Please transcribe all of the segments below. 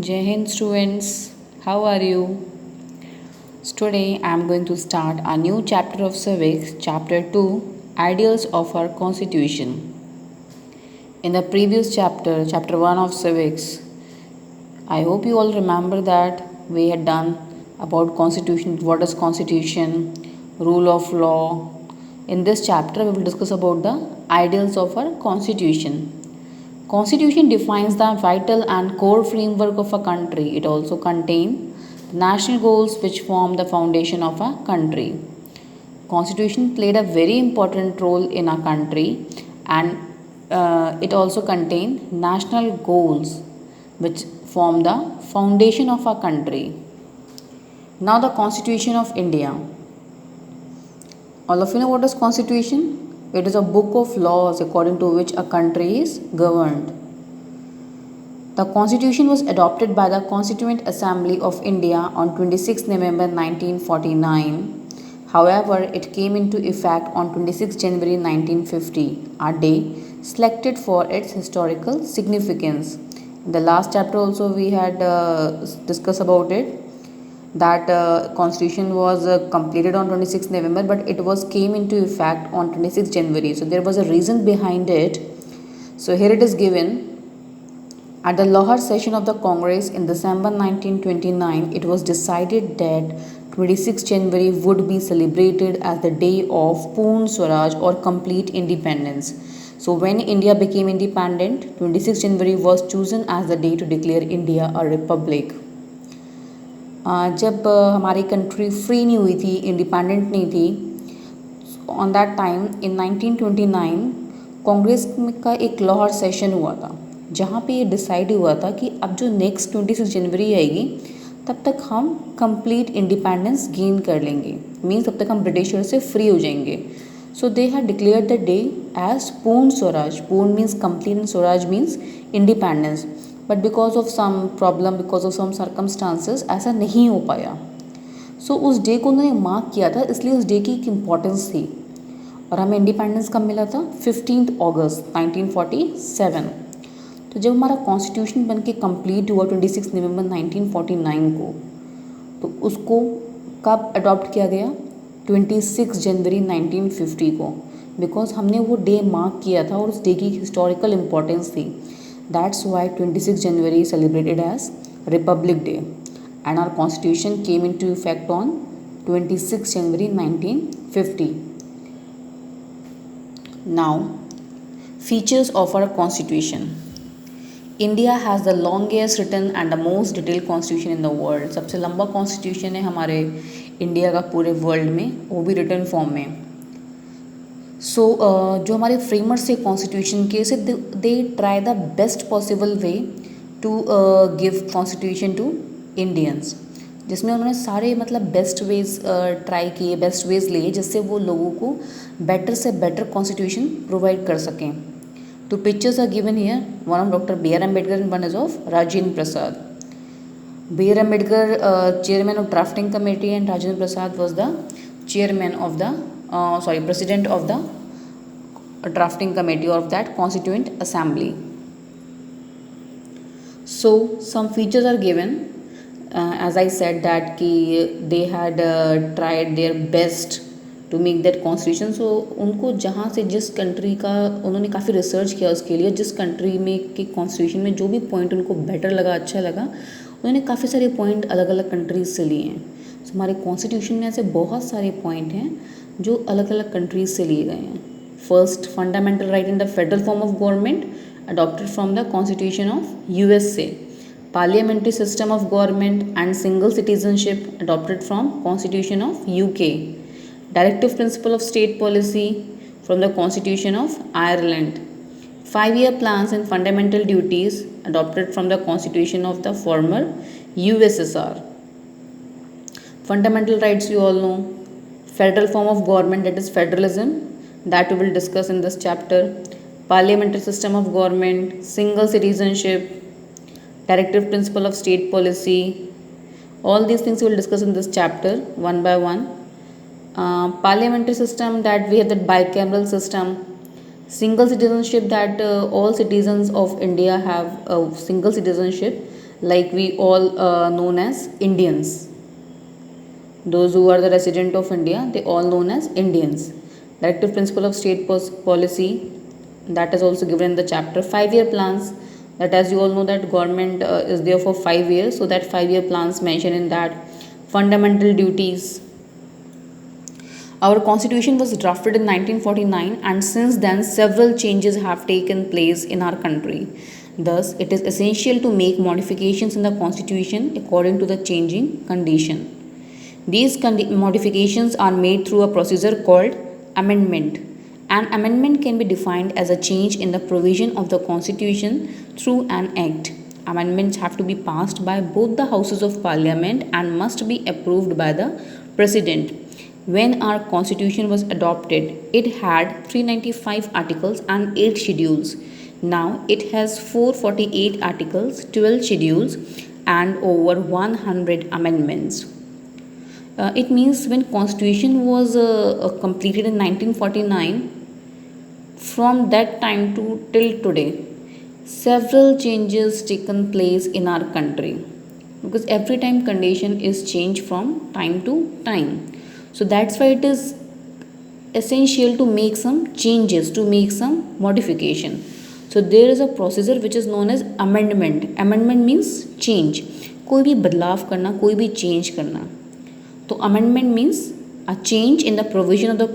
Jai Hind students, how are you? Today I am going to start a new chapter of civics, chapter 2, Ideals of our Constitution. In the previous chapter, chapter 1 of civics, I hope you all remember that we had done about constitution, what is constitution, rule of law. In this chapter we will discuss about the ideals of our constitution. Constitution defines the vital and core framework of a country. It also contains national goals which form the foundation of a country. Constitution played a very important role in our country, and it also contained national goals which form the foundation of our country. Now the Constitution of India. All of you know what is Constitution? It is a book of laws according to which a country is governed. The Constitution was adopted by the Constituent Assembly of India on 26 November 1949. However, it came into effect on 26 January 1950, a day selected for its historical significance. In the last chapter also we had discussed about it, that constitution was completed on 26 November, but it was came into effect on 26 January. So there was a reason behind it. So here it is given. At the Lahore session of the Congress in December 1929, it was decided that 26 January would be celebrated as the day of Poorn Swaraj or complete independence. So when India became independent, 26 January was chosen as the day to declare India a republic. जब हमारी country free नहीं हुई थी, independent नहीं थी, on that time in 1929 Congress का एक Lahore session हुआ था, जहाँ पे ये डिसाइड हुआ था कि अब जो नेक्स्ट 26 जनवरी आएगी तब तक हम कंप्लीट इंडिपेंडेंस गेन कर लेंगे, मीन्स तब तक हम ब्रिटिशर से फ्री हो जाएंगे. So they had declare the day as Purna Swaraj. Purna means complete and Swaraj means independence. But because of some problem, because of some circumstances ऐसा नहीं हो पाया. सो उस डे को उन्होंने मार्क किया था, इसलिए उस डे की एक इम्पॉर्टेंस थी. और हमें इंडिपेंडेंस कब मिला था? 15 अगस्त 1947. तो जब हमारा कॉन्स्टिट्यूशन बन के कम्प्लीट हुआ 26 नवंबर 1949 को, तो उसको कब अडॉप्ट किया गया? 26 जनवरी 1950 को, बिकॉज हमने वो डे मार्क किया था और उस डे की हिस्टोरिकल इम्पोर्टेंस थी. That's why 26 January is celebrated as Republic Day, and our constitution came into effect on 26 January 1950. Now, features of our constitution. India has the longest written and the most detailed constitution in the world. सबसे लंबा constitution है हमारे India का पूरे world में, वो भी written form में. सो जो हमारे फ्रेमर्स थे कॉन्स्टिट्यूशन के, से they try the best possible way to give constitution to Indians, जिसमें उन्होंने सारे मतलब बेस्ट वेज ट्राई किए, बेस्ट वेज लिए, जिससे वो लोगों को बेटर से बेटर कॉन्स्टिट्यूशन प्रोवाइड कर सकें. Two pictures are given here, one of doctor B R Ambedkar and one is of Rajendra Prasad. B R Ambedkar chairman of drafting committee and Rajendra Prasad was the chairman of the president of the drafting committee of that constituent assembly. So some features are given, as I said that they had tried their best to make that constitution. So उनको जहाँ से जिस country का उन्होंने काफ़ी research किया उसके लिए, जिस कंट्री में के कॉन्स्टिट्यूशन में जो भी पॉइंट उनको बेटर लगा, अच्छा लगा, उन्होंने काफ़ी सारे पॉइंट अलग अलग कंट्रीज से लिए हैं. So हमारे कॉन्स्टिट्यूशन में ऐसे बहुत सारे पॉइंट हैं जो अलग अलग कंट्रीज से लिए गए हैं. First, fundamental right in the federal form of government adopted from the constitution of USA. Parliamentary system of government and single citizenship adopted from constitution of UK. Directive principle of state policy from the constitution of Ireland. 5-year plans and fundamental duties adopted from the constitution of the former USSR. Fundamental rights you all know. Federal form of government, that is federalism, that we will discuss in this chapter. Parliamentary system of government, single citizenship, directive principle of state policy. All these things we will discuss in this chapter one by one. Parliamentary system, that we have the bicameral system. Single citizenship, that all citizens of India have a single citizenship, like we all known as Indians. Those who are the resident of India, they all known as Indians. Directive principle of state policy, that is also given in the chapter. 5 year plans, that as you all know that government is there for 5 years, so that 5 year plans mentioned in that. Fundamental duties. Our constitution was drafted in 1949, and since then several changes have taken place in our country. Thus, it is essential to make modifications in the constitution according to the changing condition. These modifications are made through a procedure called amendment. An amendment can be defined as a change in the provision of the constitution through an act. Amendments have to be passed by both the houses of parliament and must be approved by the president. When our constitution was adopted, it had 395 articles and 8 schedules. Now it has 448 articles, 12 schedules, and over 100 amendments. It means when constitution was completed in 1949, from that time to till today, several changes taken place in our country, because every time condition is changed from time to time. So that's why it is essential to make some changes, to make some modification. So there is a procedure which is known as amendment. Amendment means change. कोई भी बदलाव करना, कोई भी change करना. तो amendment means a change in the provision of the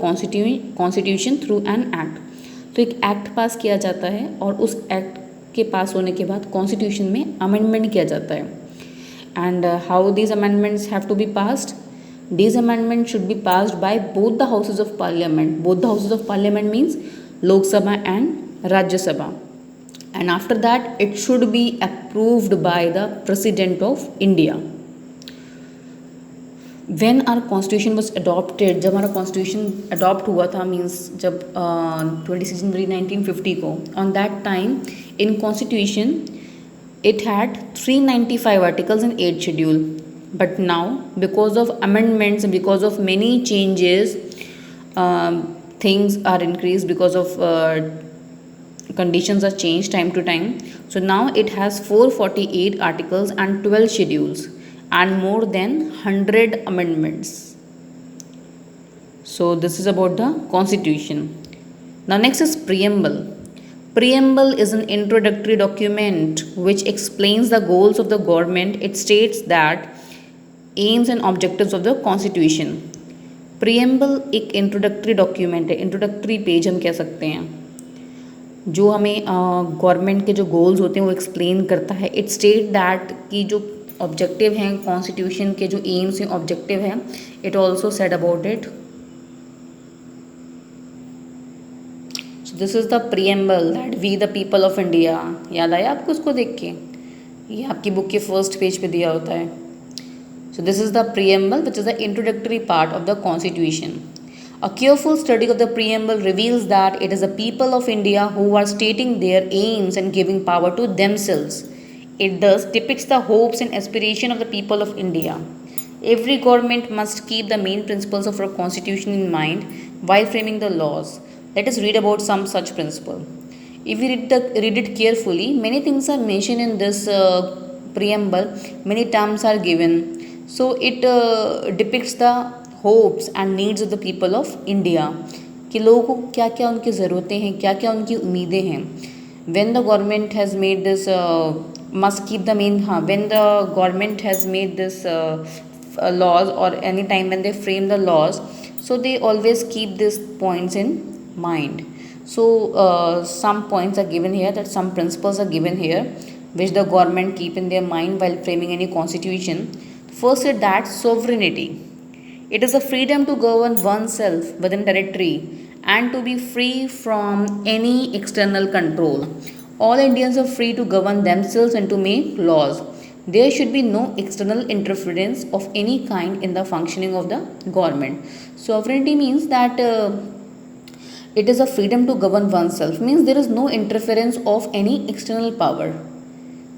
constitution through an act. तो एक एक्ट पास किया जाता है और उस एक्ट के पास होने के बाद कॉन्स्टिट्यूशन में अमेंडमेंट किया जाता है. And how these amendments have to be passed? These amendments should be passed by both the houses of parliament. Both the houses of parliament means Lok Sabha and Rajya Sabha. And after that, it should be approved by the President of India. When our constitution was adopted, जब हमारा constitution adopt हुआ था, means जब 26 जनवरी 1950 को, on that time in constitution it had 395 articles and 8 schedule. But now, because of amendments, because of many changes, things are increased, because of conditions are changed time to time. So now it has 448 articles and 12 schedules and more than 100 amendments. So this is about the constitution. Now next is preamble. Preamble is an introductory document which explains the goals of the government. It states that AIIMS and objectives of the constitution. Preamble एक introductory document है, introductory page हम कह सकते हैं, जो हमें government के जो गोल्स होते हैं वो एक्सप्लेन करता है. इट स्टेट दैट कि जो ऑब्जेक्टिव हैं कॉन्स्टिट्यूशन के, जो एम्स हैं ऑब्जेक्टिव हैं, it also said about it. So this is the preamble that we the people of India. याद आया आपको उसको देख के? ये आपकी बुक के फर्स्ट पेज पे दिया होता है. So this is the preamble, which is the introductory part of the constitution. A careful study of the preamble reveals that it is the people of India who are stating their aims and giving power to themselves. It thus depicts the hopes and aspiration of the people of India. Every government must keep the main principles of our constitution in mind while framing the laws. Let us read about some such principle. If we read it carefully, many things are mentioned in this preamble. Many terms are given. So it depicts the hopes and needs of the people of India, कि लोगों को क्या क्या उनकी ज़रूरतें हैं, क्या क्या उनकी उम्मीदें हैं. When the government has made this must keep the main, when the government has made this laws or any time when they frame the laws, so they always keep these points in mind. So some points are given here, that some principles are given here which the government keep in their mind while framing any constitution. First is that sovereignty. It is a freedom to govern oneself within territory and to be free from any external control. All Indians are free to govern themselves and to make laws. There should be no external interference of any kind in the functioning of the government. Sovereignty means that it is a freedom to govern oneself, means there is no interference of any external power.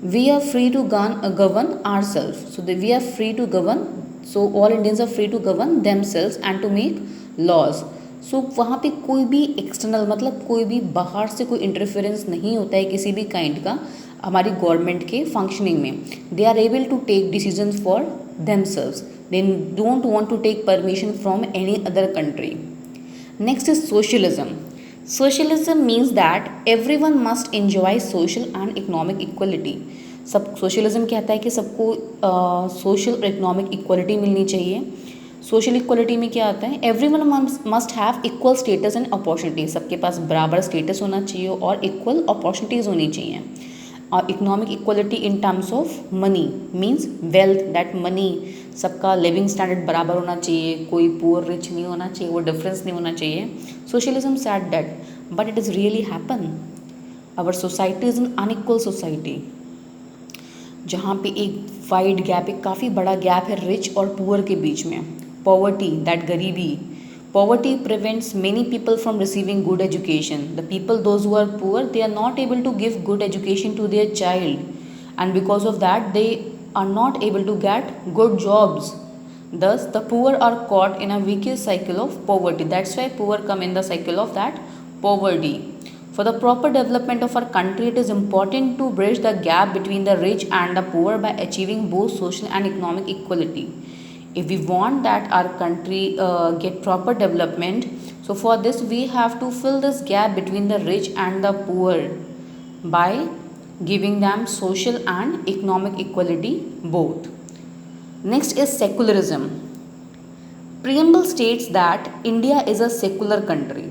We are free to govern ourselves. So we are free to govern. So all Indians are free to govern themselves and to make laws. So वहाँ पे कोई भी external, मतलब कोई भी बाहर से कोई इंटरफेरेंस नहीं होता है किसी भी काइंड का. हमारी गवर्नमेंट के फंक्शनिंग में. They are able to take decisions for themselves. They don't want to take permission from any other country. Next is socialism. Socialism means that everyone must enjoy social and economic equality. सब socialism कहता है कि सबको social और economic equality मिलनी चाहिए. Social equality में क्या आता है? Everyone must have equal status and opportunity. सबके पास बराबर स्टेटस होना चाहिए और इक्वल अपॉर्चुनिटीज़ होनी चाहिए. Economic equality in terms of money means wealth, that money सबका लिविंग स्टैंडर्ड बराबर होना चाहिए, कोई पुअर रिच नहीं होना चाहिए, वो डिफरेंस नहीं होना चाहिए. Socialism said that, but it is really happen. Our society is an unequal society, जहाँ पे एक वाइड गैप, एक काफ़ी बड़ा गैप है रिच और पुअर के बीच में. पॉवर्टी, दैट गरीबी. Poverty prevents many people from receiving good education. The people, those who are poor, they are not able to give good education to their child, and because of that they are not able to get good jobs. Thus the poor are caught in a vicious cycle of poverty. That's why poor come in the cycle of that poverty. For the proper development of our country, it is important to bridge the gap between the rich and the poor by achieving both social and economic equality. If we want that our country get proper development, so for this we have to fill this gap between the rich and the poor by giving them social and economic equality both. Next is secularism. Preamble states that India is a secular country.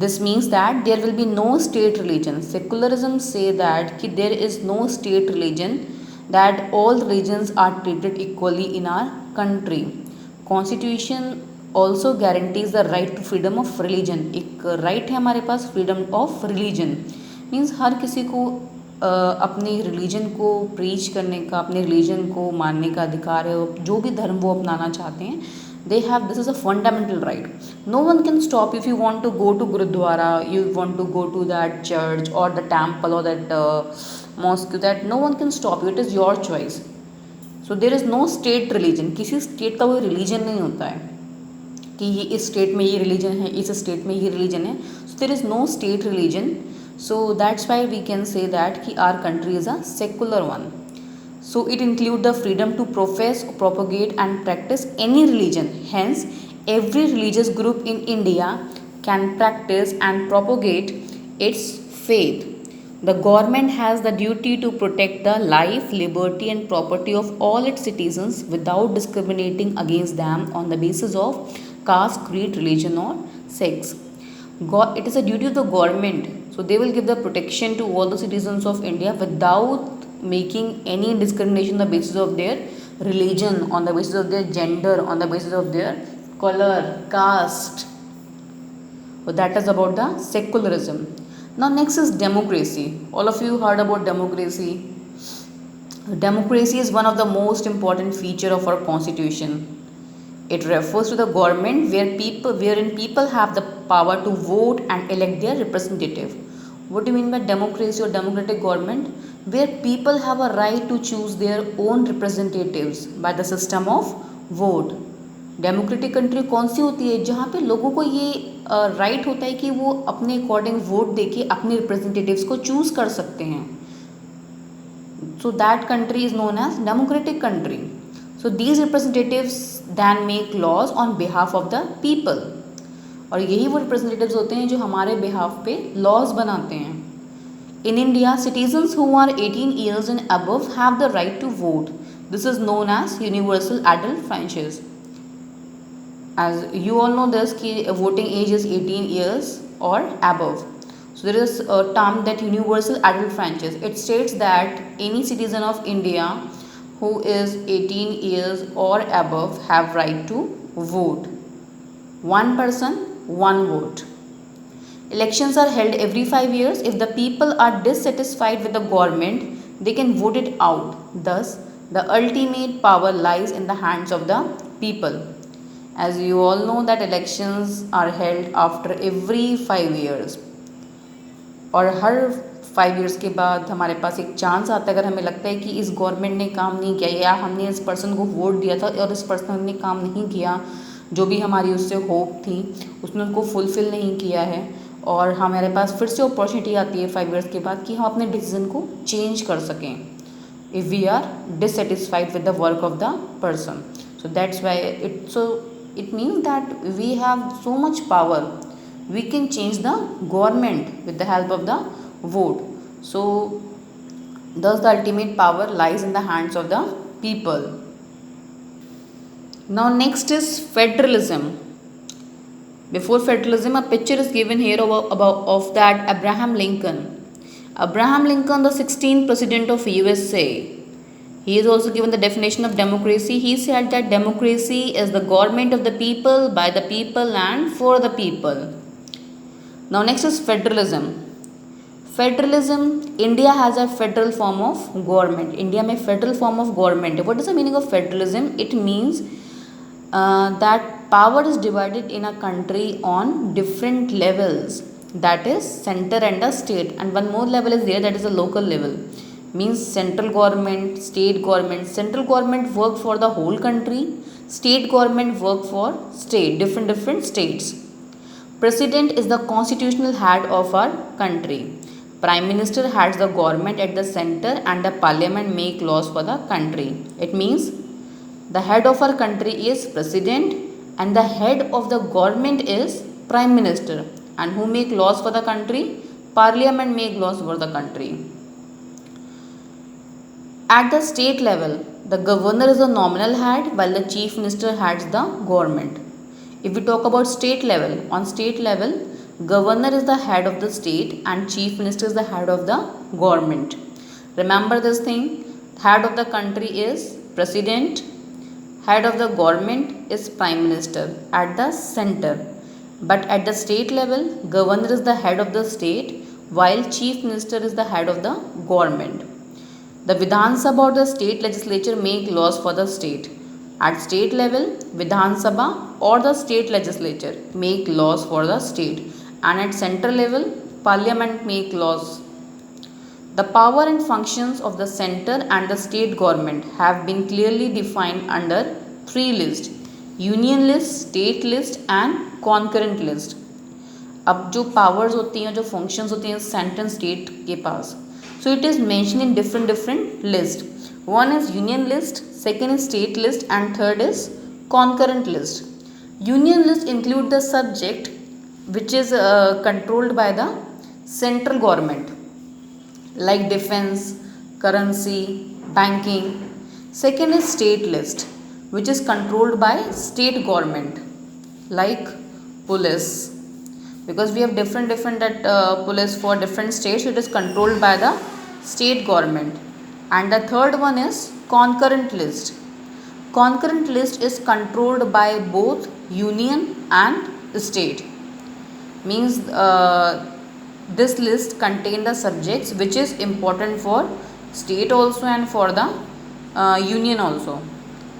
This means that there will be no state religion. Secularism say that there is no state religion, that all religions are treated equally in our country. Constitution also guarantees the right to freedom of religion. एक right है हमारे पास freedom of religion. Means हर किसी को अपने religion को preach करने का, अपने religion को मानने का अधिकार है. जो भी धर्म वो अपनाना चाहते हैं, they have, this is a fundamental right. No one can stop if you want to go to Gurudwara, you want to go to that church or the temple or that mosque, that no one can stop you. It is your choice. So there is no state religion. किसी state का कोई religion नहीं होता है कि ये इस state में ये religion है, इस state में ये religion है. So there is no state religion. So that's why we can say that कि our country is a secular one. So it includes the freedom to profess, propagate and practice any religion. Hence, every religious group in India can practice and propagate its faith. The government has the duty to protect the life, liberty and property of all its citizens without discriminating against them on the basis of caste, creed, religion or sex. It is a duty of the government. So they will give the protection to all the citizens of India without making any discrimination on the basis of their religion, on the basis of their gender, on the basis of their color, caste. So that is about the secularism. Now next is democracy. All of you heard about democracy. Democracy is one of the most important feature of our constitution. It refers to the government wherein people have the power to vote and elect their representative. What do you mean by democracy or democratic government? Where people have a right to choose their own representatives by the system of vote. Democratic country कौन सी होती है? जहाँ पे लोगों को ये right होता है कि वो अपने अकॉर्डिंग वोट देके अपने रिप्रेजेंटेटिव्स को चूज कर सकते हैं. So that country is known as democratic country. So these representatives then make laws on behalf of the people. और यही वो रिप्रेजेंटेटिव्स होते हैं जो हमारे बिहाफ पे लॉज बनाते हैं. In India, citizens who are 18 years and above have the right to vote. This is known as universal adult franchise. As you all know this, कि voting age is 18 years or above. So there is a term that universal adult franchise. It states that any citizen of India who is 18 years or above have right to vote. One person, one vote. Elections are held every 5 years. If the people are dissatisfied with the government, they can vote it out. Thus, the ultimate power lies in the hands of the people. As you all know that elections are held after every 5 years. और हर 5 years के बाद हमारे पास एक chance आता है, अगर हमें लगता है कि इस गवर्नमेंट ने काम नहीं किया या हमने इस पर्सन को वोट दिया था और इस पर्सन ने काम नहीं किया, जो भी हमारी उससे होप थी उसने उनको फुलफ़िल नहीं किया है, और हमारे पास फिर से अपॉर्चुनिटी आती है 5 years के बाद कि हम अपने डिसीजन को चेंज कर सकें if we are dissatisfied with the work of the person. So that's why it means that we have so much power, we can change the government with the help of the vote. So thus the ultimate power lies in the hands of the people. Now next is federalism. Before federalism, a picture is given here of that Abraham Lincoln. Abraham Lincoln, the 16th president of USA. He is also given the definition of democracy. He said that democracy is the government of the people, by the people and for the people. Now next is federalism. Federalism, India has a federal form of government. India में federal form of government. What is the meaning of federalism? It means that power is divided in a country on different levels, that is center and a state, and one more level is there, that is a local level. Means central government, state government. Central government work for the whole country, state government work for different states. President is the constitutional head of our country. Prime Minister heads the government at the center and the parliament make laws for the country. It means the head of our country is president and the head of the government is prime minister, and who make laws for the country? Parliament make laws for the country. At the state level, the governor is the nominal head while the chief minister heads the government. If we talk about state level, on state level, governor is the head of the state and chief minister is the head of the government. Remember this thing, head of the country is president, head of the government is prime minister at the center. But at the state level, governor is the head of the state while chief minister is the head of the government. The Vidhan Sabha or the state legislature make laws for the state. At state level, Vidhan Sabha or the state legislature make laws for the state, and at central level, parliament make laws. The power and functions of the center and the state government have been clearly defined under 3 lists: union list, state list and concurrent list. अब जो powers होती हैं, जो functions होती हैं centre and state के पास, so it is mentioned in different list. One is union list, second is state list and third is concurrent list. Union list include the subject which is controlled by the central government, like defense, currency, banking. Second is state list, which is controlled by state government, like police, because we have different police for different states, so it is controlled by the state government. And the third one is concurrent list. Concurrent list is controlled by both union and state. Means this list contain the subjects which is important for state also and for the union also,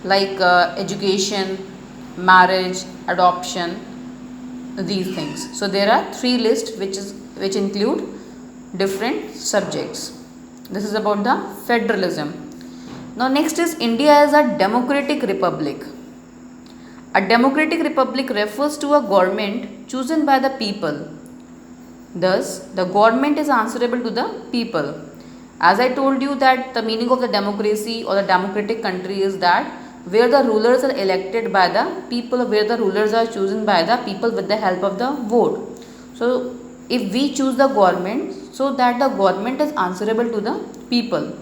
like education, marriage, adoption, these things. So there are 3 lists which include different subjects. This is about the federalism. Now next is India as a democratic republic. A democratic republic refers to a government chosen by the people. Thus, the government is answerable to the people. As I told you that the meaning of the democracy or the democratic country is that where the rulers are elected by the people, where the rulers are chosen by the people with the help of the vote. So, if we choose the government, so that the government is answerable to the people.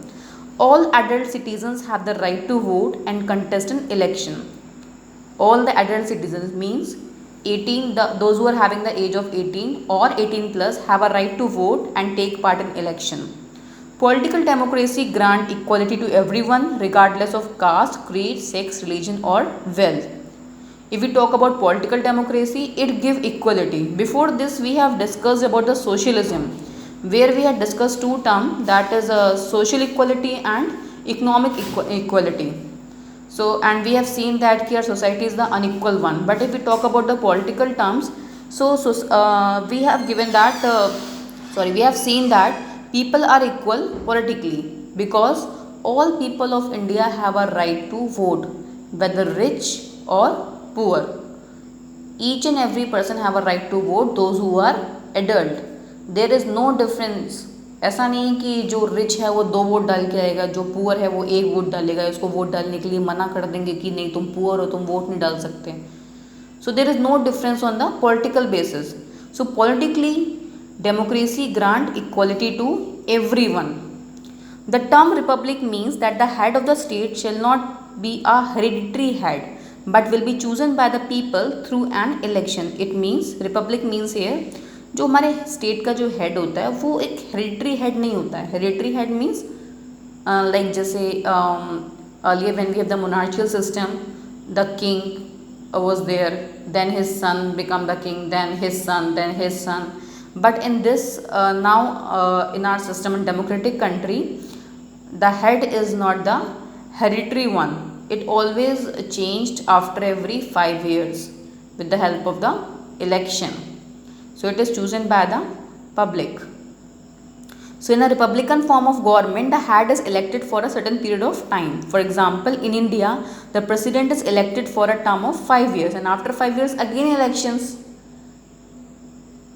All adult citizens have the right to vote and contest an election. All the adult citizens means 18, those who are having the age of 18 or 18 plus have a right to vote and take part in election. Political democracy grant equality to everyone regardless of caste, creed, sex, religion or wealth. If we talk about political democracy, it gives equality. Before this, we have discussed about the socialism, where we had discussed 2 terms, that is social equality and economic equality. So, and we have seen that our society is the unequal one. But if we talk about the political terms, we have given that, we have seen that people are equal politically because all people of India have a right to vote, whether rich or poor. Each and every person have a right to vote, those who are adult, there is no difference. ऐसा नहीं कि जो rich है वो 2 vote डाल के आएगा, जो पुअर है वो 1 वोट डालेगा, उसको वोट डालने के लिए मना कर देंगे कि नहीं तुम पुअर हो, तुम वोट नहीं डाल सकते. So there is no difference on the political basis. So politically, democracy grant equality to everyone. The term republic means that the head of the state shall not be a hereditary head but will be chosen by the people through an election. It means republic means here जो हमारे state का जो head होता है वो एक hereditary head नहीं होता है. हेरिडिटरी हेड मीन्स लाइक जैसे earlier when we have the monarchical system, the king was there, then his son become the king, then his son, then his son. But in this now in our system in democratic country, the head is not the hereditary one. It always changed after every 5 years with the help of the election. So it is chosen by the public. So in a republican form of government, the head is elected for a certain period of time. For example, in India, the president is elected for a term of 5 years, and after 5 years again elections.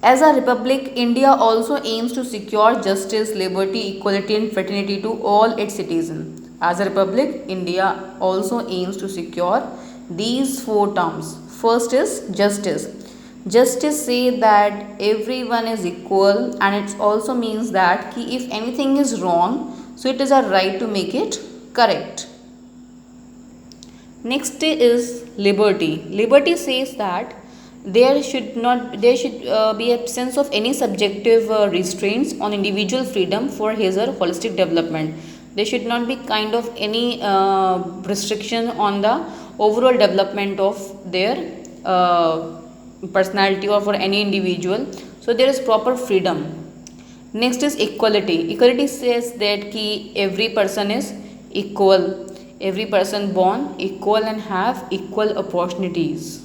As a republic, India also aims to secure justice, liberty, equality and fraternity to all its citizens. As a republic, India also aims to secure these 4 terms. First is justice. Justice say that everyone is equal, and it also means that if anything is wrong, so it is our right to make it correct. Next is liberty. Liberty says that there should be absence of any subjective restraints on individual freedom for his or holistic development. There should not be kind of any restriction on the overall development of their personality or for any individual. So there is proper freedom. Next is equality. Equality says that every person is equal, every person born equal and have equal opportunities.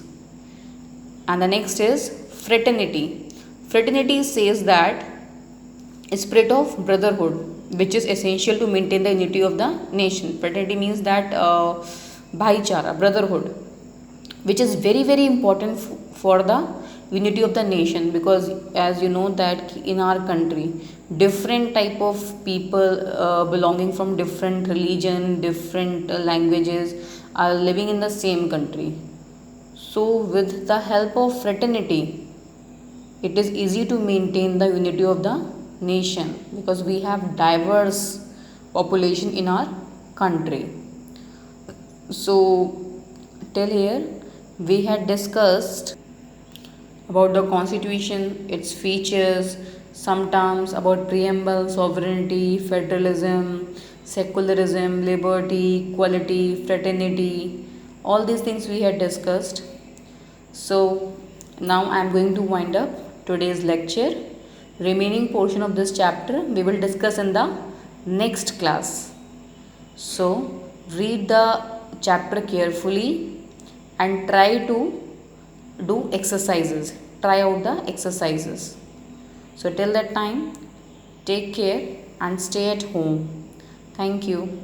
And the next is fraternity. Fraternity says that a spirit of brotherhood which is essential to maintain the unity of the nation. Fraternity means that bhaichara, brotherhood, which is very very important for the unity of the nation, because as you know that in our country different type of people belonging from different religion, different languages are living in the same country. So with the help of fraternity, it is easy to maintain the unity of the nation, because we have diverse population in our country. So till here we had discussed about the constitution, its features, some terms about preamble, sovereignty, federalism, secularism, liberty, equality, fraternity. All these things we had discussed. So now I am going to wind up today's lecture. Remaining portion of this chapter we will discuss in the next class. So read the chapter carefully and try to do exercises. Try out the exercises. So till that time, take care and stay at home. Thank you.